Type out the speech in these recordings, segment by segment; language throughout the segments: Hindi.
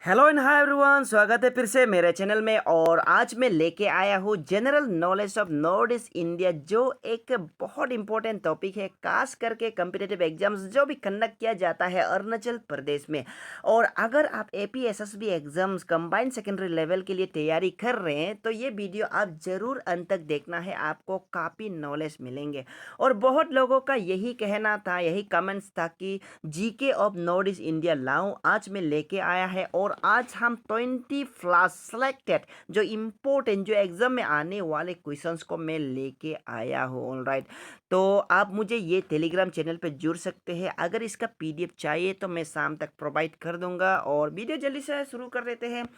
हेलो एंड हाय एवरीवन, स्वागत है फिर से मेरे चैनल में। और आज मैं लेके आया हूँ general knowledge of north east India, जो एक बहुत इंपॉर्टेंट टॉपिक है, खास करके कम्पिटिटिव एग्जाम्स जो भी कंडक्ट किया जाता है अरुणाचल प्रदेश में। और अगर आप AP SSB exams combined secondary level के लिए तैयारी कर रहे हैं तो ये वीडियो आप ज़रूर अंत तक देखना है, आपको काफ़ी नॉलेज मिलेंगे। और बहुत लोगों का यही कहना था, यही कमेंट्स था कि GK of north east India लाऊं। आज मैं लेके आया है और आज हम 20 फ्लैश सेलेक्टेड जो इम्पोर्टेंट जो एग्जाम में आने वाले क्वेश्चंस को मैं लेके आया हूँ। ऑलराइट, तो आप मुझे ये टेलीग्राम चैनल पे जुड़ सकते हैं। अगर इसका पीडीएफ चाहिए तो मैं शाम तक प्रोवाइड कर दूंगा। और वीडियो जल्दी से शुरू कर देते हैं।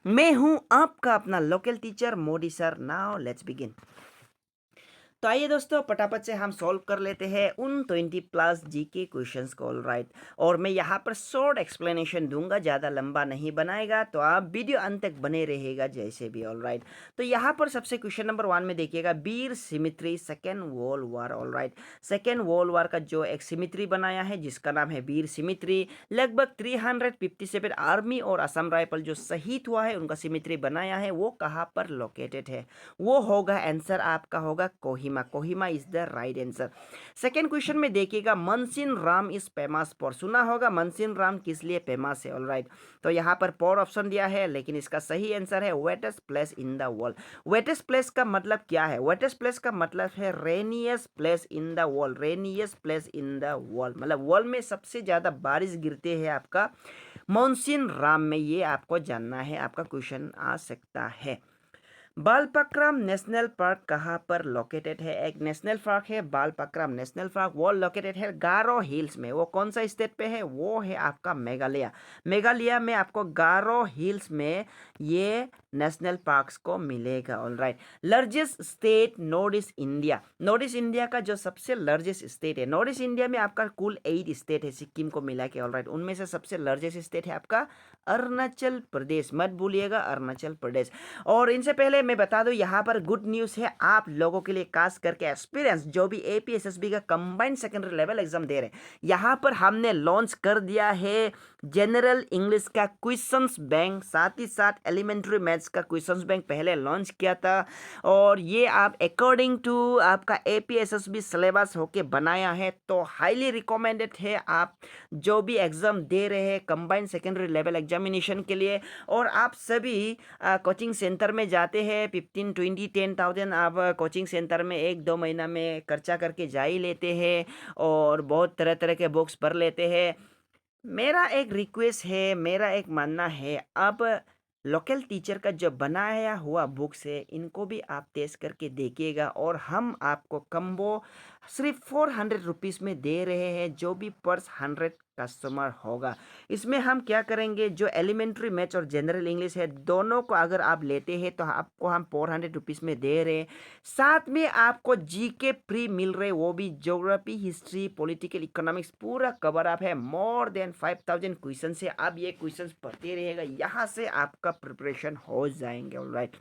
मैं हूँ आपका अपना local teacher Modi sir. Now let's begin. तो आइए दोस्तों, फटाफट से हम सॉल्व कर लेते हैं उन 20 प्लस जीके क्वेश्चंस को। ऑलराइट, और मैं यहाँ पर शॉर्ट एक्सप्लेनेशन दूंगा, ज़्यादा लंबा नहीं बनाएगा, तो आप वीडियो अंत तक बने रहेगा जैसे भी। ऑलराइट, तो यहाँ पर सबसे क्वेश्चन नंबर 1 में देखिएगा, war cemetery second world war. Alright, second world war का जो एक सिमित्री बनाया है जिसका नाम है वीर सिमित्री, लगभग 357 आर्मी और असम राइफल जो शहीद हुआ है उनका सिमित्री बनाया है, वो कहाँ पर लोकेटेड है? वो होगा आंसर आपका होगा Kohima. Kohima is the right answer. Second question में देखिएगा, मनसिन राम इज फेमस फॉर। सुना होगा मनसिन राम किस लिए फेमस है? ऑलराइट, तो यहाँ पर 4 ऑप्शन दिया है, लेकिन इसका सही आंसर है wettest place in the world. Wettest place का मतलब क्या है? वेटेस्ट प्लेस का मतलब है rainiest place in the world. Rainiest place in the world मतलब वर्ल्ड में सबसे ज्यादा बारिश गिरते हैं आपका मानसिन राम में। ये आपको जानना है, आपका क्वेश्चन आ सकता है। बालपक्रम नेशनल पार्क कहाँ पर लोकेटेड है? एक नेशनल पार्क है बालपक्रम नेशनल पार्क, वो लोकेटेड है गारो हिल्स में। वो कौन सा स्टेट पे है? वो है आपका मेघालय। मेघालय में आपको गारो हिल्स में ये नेशनल पार्क्स को मिलेगा। Alright, largest state north east India. North east India का जो सबसे लार्जेस्ट स्टेट है, नॉर्थ ईस्ट इंडिया में आपका कुल 8 स्टेट है सिक्किम को मिला के। ऑलराइट, उनमें से सबसे लार्जेस्ट स्टेट है आपका अरुणाचल प्रदेश। मत भूलिएगा अरुणाचल प्रदेश। और इनसे पहले मैं बता दूं, यहाँ पर गुड न्यूज़ है आप लोगों के लिए, खास करके एक्सपीरियंस जो भी एपीएसएसबी का कंबाइंड सेकेंडरी लेवल एग्जाम दे रहे हैं। यहाँ पर हमने लॉन्च कर दिया है जनरल इंग्लिश का क्वेश्चंस बैंक, साथ ही साथ एलिमेंट्री मैथ्स का क्वेश्चंस बैंक पहले लॉन्च किया था। और ये आप अकॉर्डिंग टू आपका एपीएसएसबी सिलेबस होके बनाया है, तो हाईली रिकमेंडेड है आप जो भी एग्जाम दे रहे हैं कंबाइंड सेकेंडरी लेवल एग्जामिनेशन के लिए। और आप सभी कोचिंग सेंटर में जाते हैं, 15, 20, 10,000 आप कोचिंग सेंटर में 1-2 महीना में खर्चा करके जा ही लेते हैं और बहुत तरह तरह के बुक्स पढ़ लेते हैं। मेरा एक रिक्वेस्ट है, मेरा एक मानना है, अब लोकल टीचर का जो बनाया हुआ बुक्स है इनको भी आप टेस्ट करके देखिएगा। और हम आपको कम्बो सिर्फ 400 रुपीज़ में दे रहे हैं, जो भी पर 100 कस्टमर होगा। इसमें हम क्या करेंगे, जो एलिमेंट्री मैथ्स और जनरल इंग्लिश है दोनों को अगर आप लेते हैं तो आपको हम 400 रुपीज़ में दे रहे हैं। साथ में आपको जीके फ्री मिल रहे, वो भी ज्योग्राफी, हिस्ट्री, पॉलिटिकल, इकोनॉमिक्स पूरा कवर अप है। मोर देन 5000 क्वेश्चन से आप ये क्वेश्चन पढ़ते रहिएगा, यहाँ से आपका प्रिपरेशन हो जाएंगे। ऑलराइट,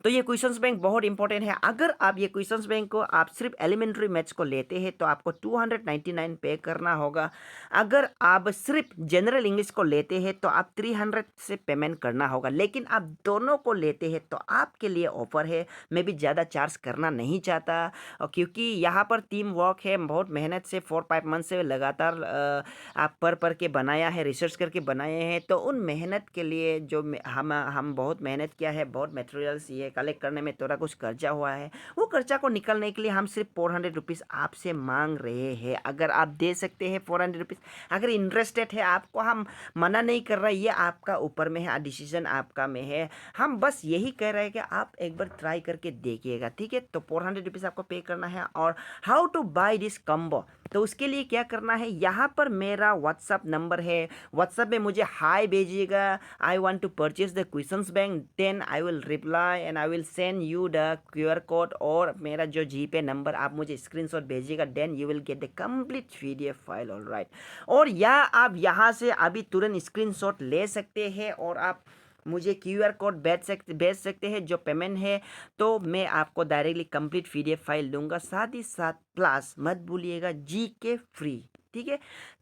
तो ये क्वेश्चंस बैंक बहुत इंपॉर्टेंट है। अगर आप ये क्वेश्चंस बैंक को आप सिर्फ एलिमेंट्री मैथ्स को लेते हैं तो आपको 299 पे करना होगा। अगर आप सिर्फ जनरल इंग्लिश को लेते हैं तो आप 300 से पेमेंट करना होगा। लेकिन आप दोनों को लेते हैं तो आपके लिए ऑफर है, मैं भी ज़्यादा चार्ज करना नहीं चाहता। और क्योंकि यहाँ पर टीम वर्क है, बहुत मेहनत से 4-5 मंथ से लगातार आप पढ़ के बनाया है, रिसर्च करके बनाए हैं, तो उन मेहनत के लिए जो हम बहुत मेहनत किया है, बहुत मटेरियल्स ये कलेक्ट करने में थोड़ा कुछ खर्चा हुआ है, वो खर्चा को निकलने के लिए हम सिर्फ 400 रुपीज़ आपसे मांग रहे हैं। अगर आप दे सकते हैं 400 रुपीज़, अगर इंटरेस्टेड है, आपको हम मना नहीं कर रहे, ये आपका ऊपर में है, डिसीजन आपका में है। हम बस यही कह रहे हैं कि आप एक बार ट्राई करके देखिएगा, ठीक है? तो 400 रुपीज़ आपको पे करना है। और how two by this combo, तो उसके लिए क्या करना है, यहाँ पर मेरा व्हाट्सअप नंबर है, व्हाट्सअप में मुझे हाई भेजिएगा, I want to purchase the questions bank, then I will reply and I will send you the QR code. और मेरा जो जीपे नंबर आप मुझे स्क्रीनशॉट भेजिएगा, then you will get the complete PDF file. Alright, और या आप यहाँ से अभी तुरंत स्क्रीनशॉट ले सकते हैं और आप मुझे क्यूआर कोड भेज सकते हैं जो पेमेंट है, तो मैं आपको डायरेक्टली कंप्लीट पीडीएफ फाइल दूंगा। साथ ही साथ प्लस मत भूलिएगा जीके फ्री। ठीक है।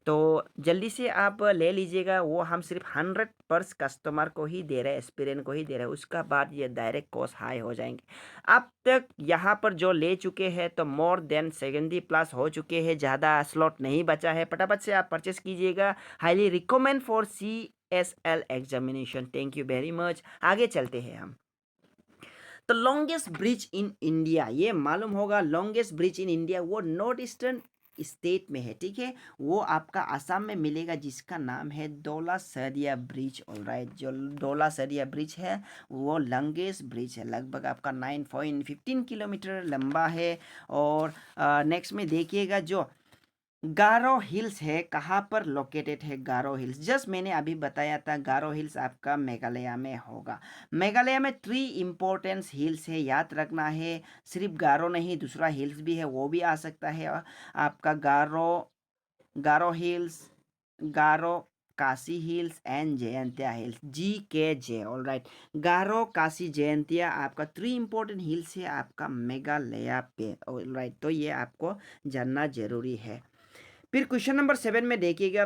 तो जल्दी से आप ले लीजिएगा, वो हम सिर्फ 100 पर कस्टमर को ही दे रहे हैं, एस्पिरेंट को ही दे रहे हैं, उसका बाद ये डायरेक्ट कॉस्ट हाई हो जाएंगे। अब तक यहाँ पर जो ले चुके हैं तो मोर देन 70 प्लस हो चुके हैं, ज़्यादा स्लॉट नहीं बचा है, फटाफट से आप परचेस कीजिएगा। Highly recommend for CSL examination. Thank you very much. आगे चलते हैं हम। तो लॉन्गेस्ट ब्रिज इन इंडिया, ये मालूम होगा, लॉन्गेस्ट ब्रिज इन इंडिया वो नॉर्थ ईस्टर्न स्टेट में है, ठीक है। वो आपका आसाम में मिलेगा, जिसका नाम है डोला सरिया ब्रिज। ऑलराइट, जो डोला सरिया ब्रिज है वो लॉन्गेस्ट ब्रिज है, लगभग आपका 9.15 किलोमीटर लंबा है। और नेक्स्ट में देखिएगा जो गारो हिल्स है, कहाँ पर लोकेटेड है गारो हिल्स, जस्ट मैंने अभी बताया था, गारो हिल्स आपका मेघालय में होगा। मेघालय में 3 इम्पोर्टेंस हिल्स है, याद रखना है। सिर्फ गारो नहीं, दूसरा हिल्स भी है, वो भी आ सकता है आपका Garo, Garo hills, Garo Khasi hills and Jaintia hills, GKJ। All right, Garo Khasi Jaintia आपका 3 इम्पोर्टेंट हिल्स है आपका मेघालय पे। ऑल राइट, तो ये आपको जानना जरूरी है। फिर क्वेश्चन नंबर 7 में देखिएगा,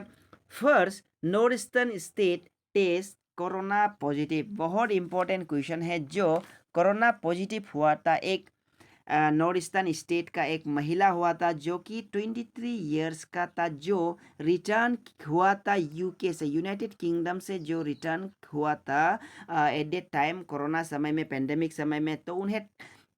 first north eastern state test corona positive. बहुत इंपॉर्टेंट क्वेश्चन है, जो कोरोना पॉजिटिव हुआ था एक नॉर्थ ईस्टर्न स्टेट का एक महिला हुआ था, जो कि 23 इयर्स का था, जो रिटर्न हुआ था UK से, यूनाइटेड किंगडम से जो रिटर्न हुआ था एट दैट टाइम कोरोना समय में, पेंडेमिक समय में। तो उन्हें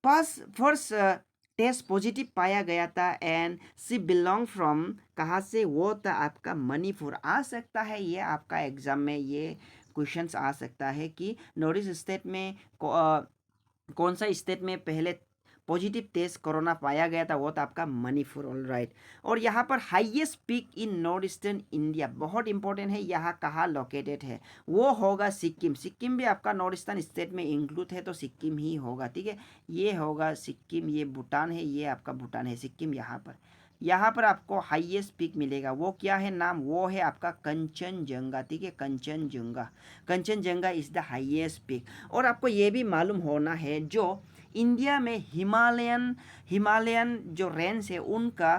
फर्स्ट टेस्ट पॉजिटिव पाया गया था एंड सी बिलोंग फ्रॉम, कहाँ से, वो था आपका मणिपुर। आ सकता है ये आपका एग्जाम में ये क्वेश्चंस आ सकता है कि नॉर्थ ईस्ट स्टेट में कौन सा स्टेट में पहले पॉजिटिव टेस्ट कोरोना पाया गया था, वो था आपका मणिपुर। ऑल राइट, और यहाँ पर highest peak in north eastern India, बहुत इंपॉर्टेंट है, यहाँ कहाँ लोकेटेड है, वो होगा सिक्किम। सिक्किम भी आपका नॉर्थ ईस्टर्न स्टेट में इंक्लूड है, तो सिक्किम ही होगा, ठीक है। ये होगा सिक्किम, ये भूटान है, ये आपका भूटान है, सिक्किम यहाँ पर आपको हाईएस्ट पीक मिलेगा। वो क्या है नाम, वो है आपका कंचनजंगा, ठीक है, Kanchenjunga. Kanchenjunga is the highest peak. और आपको ये भी मालूम होना है, जो इंडिया में हिमालयन जो रेंज है, उनका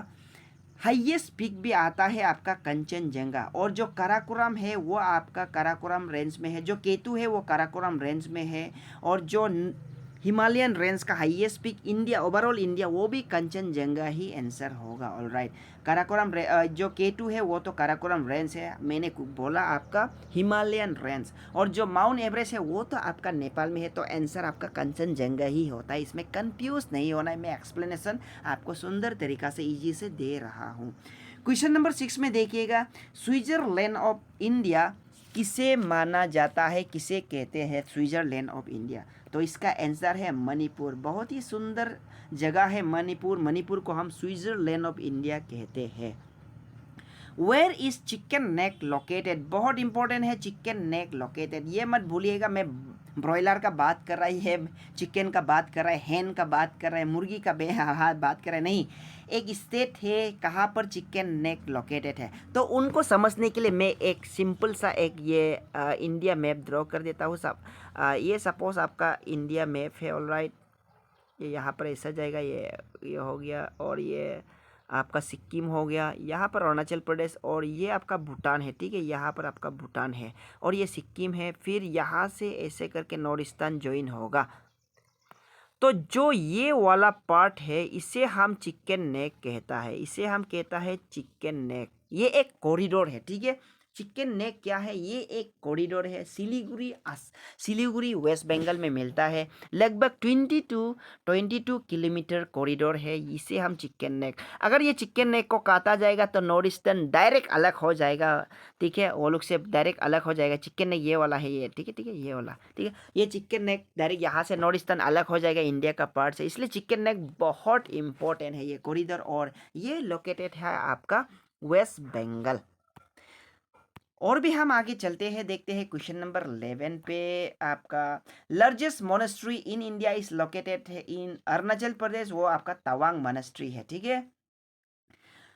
हाईएस्ट पीक भी आता है आपका कंचनजंगा। और जो काराकोरम है वो आपका काराकोरम रेंज में है, जो केतु है वो काराकोरम रेंज में है। और जो हिमालयन रेंज का highest peak India, overall India, वो भी कंचनजंगा ही आंसर होगा। ऑल राइट, काराकोरम जो केटू है वो तो काराकोरम रेंज है, मैंने बोला आपका हिमालयन रेंज। और जो माउंट एवरेस्ट है वो तो आपका नेपाल में है, तो आंसर आपका कंचनजंगा ही होता है, इसमें कंफ्यूज नहीं होना है। मैं एक्सप्लेनेशन आपको सुंदर तरीका से ईजी से दे रहा हूँ। क्वेश्चन नंबर 6 में देखिएगा, स्विट्जरलैंड ऑफ इंडिया किसे माना जाता है, किसे कहते हैं स्विट्जरलैंड ऑफ इंडिया? तो इसका आंसर है मणिपुर। बहुत ही सुंदर जगह है मणिपुर, मणिपुर को हम स्विट्जरलैंड ऑफ इंडिया कहते हैं। Where is chicken neck located, बहुत इंपॉर्टेंट है, चिकन नेक लोकेटेड, ये मत भूलिएगा। मैं ब्रॉयलर का बात कर रही है, चिकन का बात कर रहा है, हैन का बात कर रहा है, मुर्गी का बात कर रहा है, नहीं, एक स्टेट है कहाँ पर चिकन नेक लोकेटेड है। तो उनको समझने के लिए मैं एक सिंपल सा एक ये इंडिया मैप ड्रॉ कर देता हूँ। ये सपोज आपका इंडिया मैप है। ऑल राइट, ये यहाँ पर ऐसा जाएगा, ये हो गया, और ये आपका सिक्किम हो गया, यहाँ पर अरुणाचल प्रदेश, और ये आपका भूटान है, ठीक है, यहाँ पर आपका भूटान है, और ये सिक्किम है। फिर यहाँ से ऐसे करके नॉर्थ ईस्टर्न ज्वाइन होगा। तो जो ये वाला पार्ट है, इसे हम चिकन नेक कहता है, इसे हम कहता है चिकन नेक। ये एक कॉरिडोर है, ठीक है। चिकन नेक क्या है, ये एक कॉरिडोर है, सिलीगुड़ी वेस्ट बंगाल में मिलता है। लगभग 22 किलोमीटर कॉरिडोर है, इसे हम चिकन नेक। अगर ये चिकन नेक को काटा जाएगा तो नॉर्थ ईस्टर्न डायरेक्ट अलग हो जाएगा, ठीक है, वो लोग से डायरेक्ट अलग हो जाएगा। चिकन नेक ये वाला है, ये ठीक है, ठीक है, ये वाला, ठीक है। ये चिकन नेक डायरेक्ट यहाँ से नॉर्थ ईस्टर्न अलग हो जाएगा, इंडिया का पार्ट से, इसलिए चिकन नेक बहुत इंपॉर्टेंट है ये कॉरिडोर। और ये लोकेटेड है आपका वेस्ट बंगाल। और भी हम आगे चलते हैं, देखते हैं क्वेश्चन नंबर 11 पे। आपका largest monastery in India is located है इन अरुणाचल प्रदेश, वो आपका तवांग मोनेस्ट्री है, ठीक है।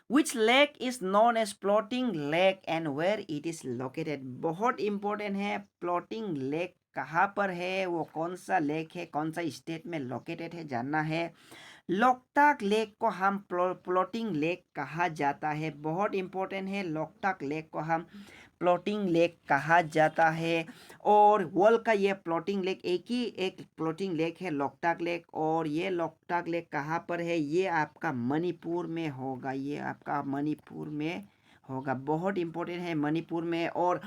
Which lake is known as floating lake and where it is located? बहुत इंपॉर्टेंट है, फ्लोटिंग लेक कहाँ पर है, वो कौन सा लेक है, कौन सा स्टेट में लोकेटेड है, जानना है। लोकटाक लेक को हम फ्लोटिंग लेक कहा जाता है, बहुत इंपॉर्टेंट है। लोकटाक लेक को हम फ्लोटिंग लेक कहा जाता है। और वर्ल्ड का ये फ्लोटिंग लेक एक फ्लोटिंग लेक है, लोकटाक लेक। और ये लोकटाक लेक कहाँ पर है? ये आपका मणिपुर में होगा, ये आपका मणिपुर में होगा, बहुत इंपॉर्टेंट है, मणिपुर में। और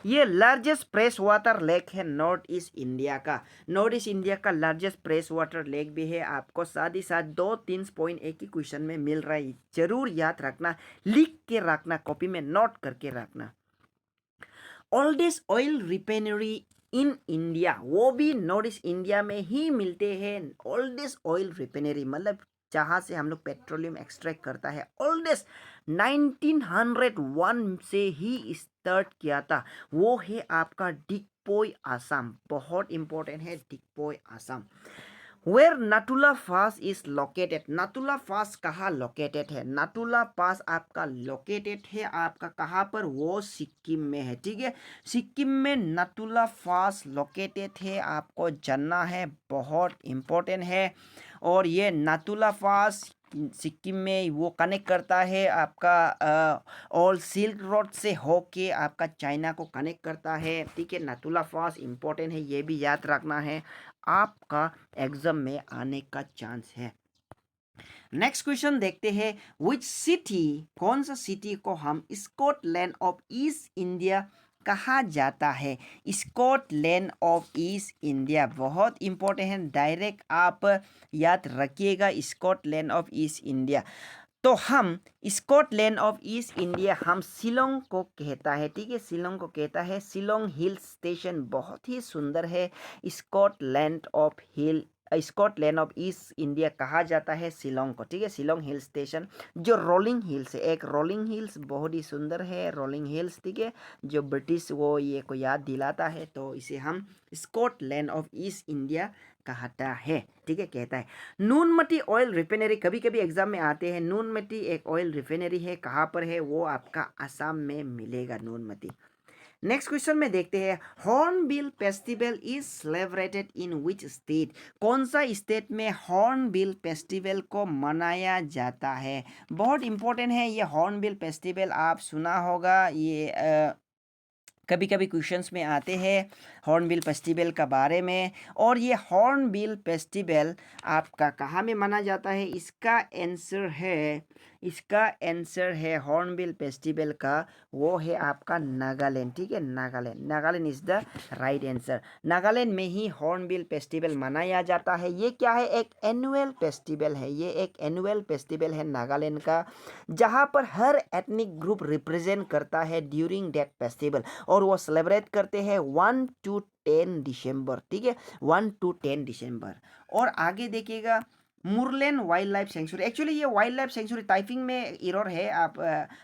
ये लार्जेस्ट फ्रेश वाटर लेक है नॉर्थ ईस्ट इंडिया का, नॉर्थ ईस्ट इंडिया का लार्जेस्ट फ्रेश वाटर लेक भी है। आपको साथ ही साथ 2-3 पॉइंट एक ही क्वेश्चन में मिल रहा है, जरूर याद रखना, लिख के रखना, कॉपी में नोट करके रखना। Oldest oil refinery in India, वो भी नॉर्थ ईस्ट इंडिया में ही मिलते हैं। ओल्डेस्ट ऑयल रिफाइनरी मतलब जहाँ से हम लोग पेट्रोलियम एक्सट्रैक्ट करता है, ओल्डेस्ट 1901 से ही स्टार्ट किया था, वो है आपका डिगपोई आसाम, बहुत इंपॉर्टेंट है Digboi Assam. Where Nathula pass is located, Nathula pass कहाँ लोकेटेड है? नाथुला पास आपका लोकेटेड है आपका कहाँ पर? वो सिक्किम में है, ठीक है, सिक्किम में नाथुला पास लोकेटेड है, आपको जानना है, बहुत इम्पोर्टेंट है। और ये नाथुला पास सिक्किम में वो कनेक्ट करता है आपका और सिल्क रोड से होके आपका चाइना को कनेक्ट करता है, ठीक है। नाथुला पास इम्पोर्टेंट है, ये भी याद रखना है, आपका एग्जाम में आने का चांस है। नेक्स्ट क्वेश्चन देखते हैं, विच सिटी, कौन सा सिटी को हम स्कॉटलैंड ऑफ ईस्ट इंडिया कहा जाता है? स्कॉटलैंड ऑफ ईस्ट इंडिया बहुत इंपॉर्टेंट है, डायरेक्ट आप याद रखिएगा, स्कॉटलैंड ऑफ ईस्ट इंडिया। तो हम स्कॉटलैंड ऑफ ईस्ट इंडिया हम शिलोंग को कहता है, ठीक है, शिलोंग को कहता है। शिलोंग हिल स्टेशन बहुत ही सुंदर है, स्कॉटलैंड ऑफ ईस्ट इंडिया कहा जाता है शिलोंग को, ठीक है, शिलोंग हिल स्टेशन। जो रोलिंग हिल्स है, एक रोलिंग हिल्स बहुत ही सुंदर है, रोलिंग हिल्स, ठीक है, जो ब्रिटिश वो ये को याद दिलाता है, तो इसे हम स्कॉटलैंड ऑफ ईस्ट इंडिया कहता है, ठीक है, कहता है। नूनमती ऑयल रिफाइनरी कभी कभी एग्जाम में आते हैं, नूनमती एक ऑयल रिफाइनरी है, कहाँ पर है? वो आपका असम में मिलेगा, नूनमती। नेक्स्ट क्वेश्चन में देखते हैं, hornbill festival is celebrated in which state, कौन सा स्टेट में हॉर्नबिल फेस्टिवल को मनाया जाता है? बहुत इंपॉर्टेंट है ये हॉर्नबिल फेस्टिवल, आप सुना होगा, ये कभी कभी क्वेश्चंस में आते हैं हॉर्नबिल फेस्टिवल का बारे में। और ये हॉर्नबिल फेस्टिवल आपका कहाँ में माना जाता है? इसका आंसर है हॉर्नबिल फेस्टिवल का, वो है आपका नागालैंड, ठीक है, Nagaland is the right answer. Nagaland में ही हॉर्नबिल फेस्टिवल मनाया जाता है। ये क्या है? एक एनुअल फेस्टिवल है, ये एक एनुअल फेस्टिवल है नागालैंड का, जहाँ पर हर एथनिक ग्रुप रिप्रेजेंट करता है ड्यूरिंग दैट फेस्टिवल, और वो सेलिब्रेट करते हैं 1 to 10 दिसंबर, ठीक है, 1 to 10 दिसंबर। और आगे देखिएगा, Murlen wild life sanctuary, actually ये वाइल्ड लाइफ सेंचुरी टाइपिंग में एरर है, आप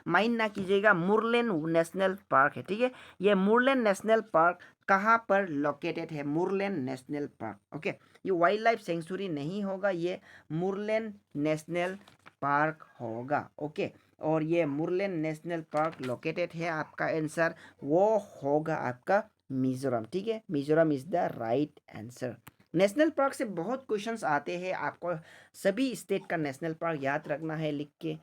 माइंड ना कीजिएगा, मुरलेन नेशनल पार्क है, ठीक है, ये मुरलेन नेशनल पार्क कहाँ पर लोकेटेड है? मुरलेन नेशनल पार्क, ओके, ये वाइल्ड लाइफ सेंचुरी नहीं होगा, ये मुरलेन नेशनल पार्क होगा, ओके। और ये मुरलेन नेशनल पार्क लोकेटेड है, आपका आंसर वो होगा आपका मिजोरम, ठीक है, Mizoram is the right answer. National park से बहुत क्वेश्चंस आते हैं, आपको सभी स्टेट का नेशनल पार्क याद रखना है लिख के।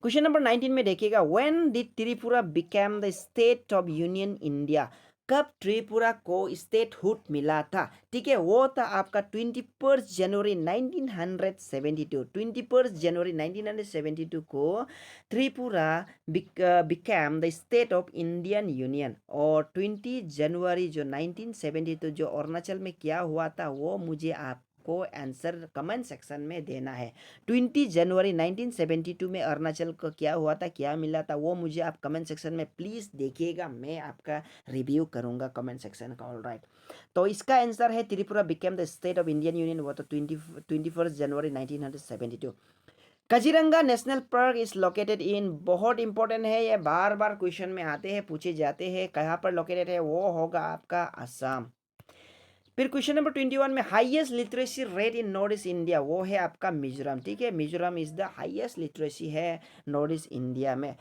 क्वेश्चन नंबर 19 में देखिएगा, when did Tripura became the state of union India, कब त्रिपुरा को स्टेटहुड मिला था? ठीक है, वो था आपका 21 जनवरी 1972, 21 जनवरी 1972 को Tripura became the state of Indian union. और 20 जनवरी जो 1972 जो अरुणाचल में क्या हुआ था, वो मुझे आप को आंसर कमेंट सेक्शन में देना है। 20 जनवरी 1972 में अरुणाचल को क्या हुआ था, क्या मिला था, वो मुझे आप कमेंट सेक्शन में प्लीज़ देखिएगा, मैं आपका रिव्यू करूंगा कमेंट सेक्शन का, ऑलराइट। तो इसका आंसर है Tripura became the state of Indian union, वो तो 21 जनवरी 1972। Kaziranga national park is located in, बहुत इंपॉर्टेंट है, ये बार बार क्वेश्चन में आते हैं, पूछे जाते हैं, कहाँ पर लोकेटेड है, वो होगा आपका असम। फिर क्वेश्चन नंबर 21 में highest literacy rate in north east India, वो है आपका मिजोरम, ठीक है, Mizoram is the highest literacy है नॉर्थ ईस्ट इंडिया में।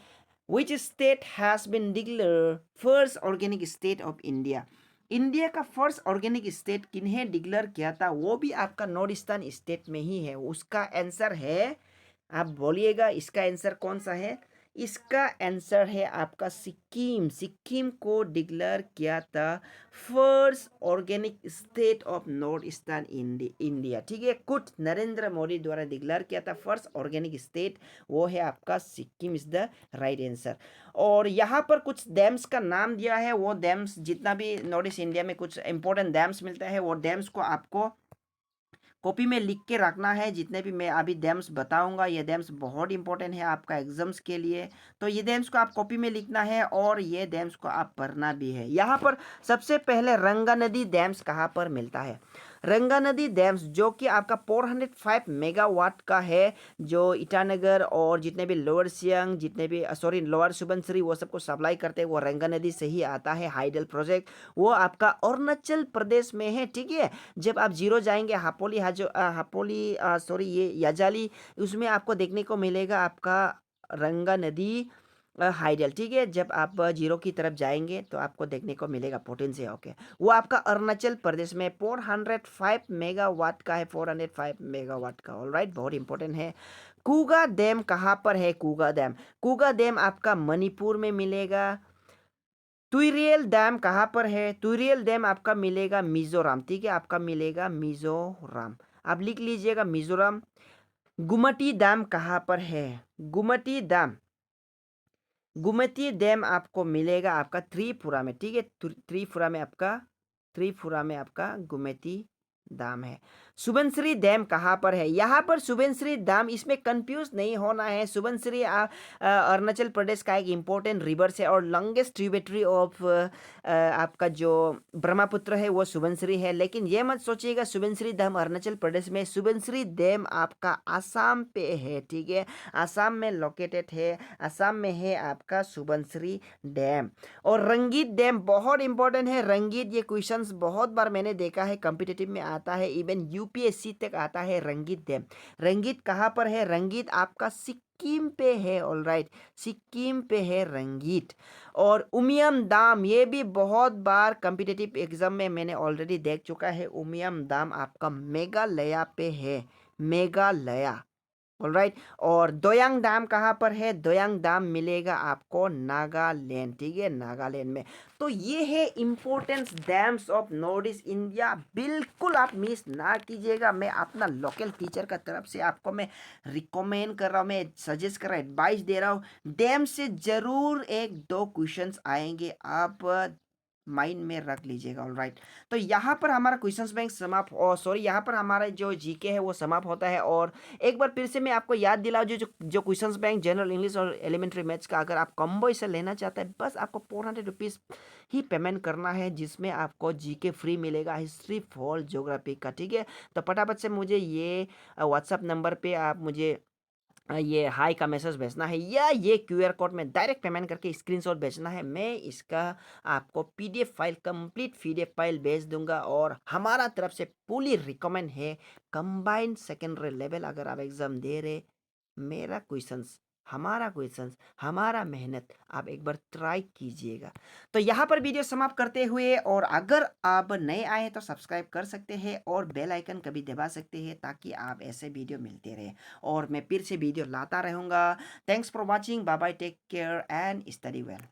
Which state has been declared first organic state of India, India का फर्स्ट ऑर्गेनिक स्टेट किन्हें डिक्लेयर किया था, वो भी आपका नॉर्थ ईस्टर्न स्टेट में ही है। उसका आंसर है, आप बोलिएगा इसका आंसर कौन सा है। इसका आंसर है आपका सिक्किम। सिक्किम को डिक्लेयर किया था first organic state of north eastern India. ठीक है, खुद नरेंद्र मोदी द्वारा डिक्लेयर किया था फर्स्ट ऑर्गेनिक स्टेट, वो है आपका Sikkim is the right answer. और यहाँ पर कुछ डैम्स का नाम दिया है, वो डैम्स जितना भी नॉर्थ ईस्ट इंडिया में कुछ इंपॉर्टेंट डैम्स मिलता है, वो डैम्स को आपको कॉपी में लिख के रखना है। जितने भी मैं अभी डैम्स बताऊंगा, ये डैम्स बहुत इंपॉर्टेंट है आपका एग्जाम्स के लिए, तो ये डैम्स को आप कॉपी में लिखना है और ये डैम्स को आप पढ़ना भी है। यहाँ पर सबसे पहले रंगा नदी डैम्स कहाँ पर मिलता है। रंगा नदी डैम्स जो कि आपका 405 मेगावाट का है, जो ईटानगर और जितने भी लोअर सियांग, जितने भी सॉरी लोअर सुबनसिरी, वो सबको सप्लाई करते हैं, वो रंगा नदी से ही आता है। हाइडल प्रोजेक्ट वो आपका अरुणाचल प्रदेश में है। ठीक है, जब आप जीरो जाएंगे हापोली हापोली सॉरी ये याजाली, उसमें आपको देखने को मिलेगा आपका रंगा नदी हाइडल। ठीक है, जब आप जीरो की तरफ जाएंगे तो आपको देखने को मिलेगा पोटेंशियल। ओके, वो आपका अरुणाचल प्रदेश में 405 मेगावाट का है, 405 मेगावाट का। ऑलराइट, बहुत इंपॉर्टेंट है। कूगा डैम कहाँ पर है। कूगा डैम, कूगा डैम आपका मणिपुर में मिलेगा। तुइरियल डैम कहाँ पर है। तुइरियल डैम आपका मिलेगा मिजोरम। ठीक है, आपका मिलेगा मिजोरम, आप लिख लीजिएगा मिजोरम। गुमटी डैम कहाँ पर है। गुमटी डैम, गुमती डैम आपको मिलेगा आपका त्रिपुरा में। ठीक है, त्रिपुरा में आपका, त्रिपुरा में आपका गुमती डैम है। सुबनसिरी डैम कहाँ पर है। यहाँ पर सुबनसिरी डैम, इसमें कंफ्यूज नहीं होना है। सुबनसिरी अरुणाचल प्रदेश का एक इम्पोर्टेंट रिवर है और लॉन्गेस्ट ट्रिब्यूटरी ऑफ आपका जो ब्रह्मपुत्र है वो सुबनसिरी है। लेकिन ये मत सोचिएगा सुबनसिरी डैम अरुणाचल प्रदेश में, सुबनसिरी डैम आपका आसाम पे है। ठीक है, आसाम में लोकेटेड है, आसाम में है आपका सुबनसिरी डैम। और रंगीत डैम बहुत इंपॉर्टेंट है। रंगीत, ये क्वेश्चंस बहुत बार मैंने देखा है, कॉम्पिटिटिव में आता है, इवन यूपीएससी तक आता है रंगीत डैम। रंगीत कहाँ पर है। रंगीत आपका सिक्किम पे है। ऑलराइट, सिक्किम पे है रंगीत। और उमियम दाम, ये भी बहुत बार कॉम्पिटिटिव एग्जाम में मैंने ऑलरेडी देख चुका है। उमियम दाम आपका मेघालय पे है, मेघालय। ऑलराइट, और दोयांग डैम कहाँ पर है। दोयांग डैम मिलेगा आपको नागालैंड। ठीक है, नागालैंड में। तो ये है importance dams of north east India, बिल्कुल आप मिस ना कीजिएगा। मैं अपना लोकल टीचर का तरफ से आपको मैं रिकमेंड कर रहा हूँ, मैं सजेस्ट कर रहा हूँ, एडवाइस दे रहा हूँ। डैम से जरूर एक दो क्वेश्चंस आएंगे, आप माइंड में रख लीजिएगा। ऑलराइट, तो यहाँ पर हमारा क्वेश्चंस बैंक समाप्त, और सॉरी यहाँ पर हमारा जो जीके है वो समाप्त होता है। और एक बार फिर से मैं आपको याद दिलाऊं, जो क्वेश्चंस बैंक जनरल इंग्लिश और एलिमेंट्री मैथ्स का अगर आप कॉम्बो इसे लेना चाहते हैं, बस आपको 400 रुपीज़ ही पेमेंट करना है, जिसमें आपको जीके फ्री मिलेगा, हिस्ट्री फॉर ज्योग्राफी का। ठीक है, तो फटाफट से मुझे ये व्हाट्सअप नंबर पे आप मुझे ये हाई का मैसेज भेजना है, या ये क्यूआर कोड में डायरेक्ट पेमेंट करके स्क्रीनशॉट भेजना है। मैं इसका आपको PDF file, complete PDF file भेज दूंगा। और हमारा तरफ से पूरी रिकमेंड है, कंबाइंड सेकेंडरी लेवल अगर आप एग्जाम दे रहे, मेरा क्वेश्चंस, हमारा क्वेश्चंस, हमारा मेहनत आप एक बार ट्राई कीजिएगा। तो यहाँ पर वीडियो समाप्त करते हुए, और अगर आप नए आए हैं तो सब्सक्राइब कर सकते हैं और बेल आइकन कभी दबा सकते हैं, ताकि आप ऐसे वीडियो मिलते रहे और मैं फिर से वीडियो लाता रहूँगा। Thanks for watching, bye bye, take care and study well.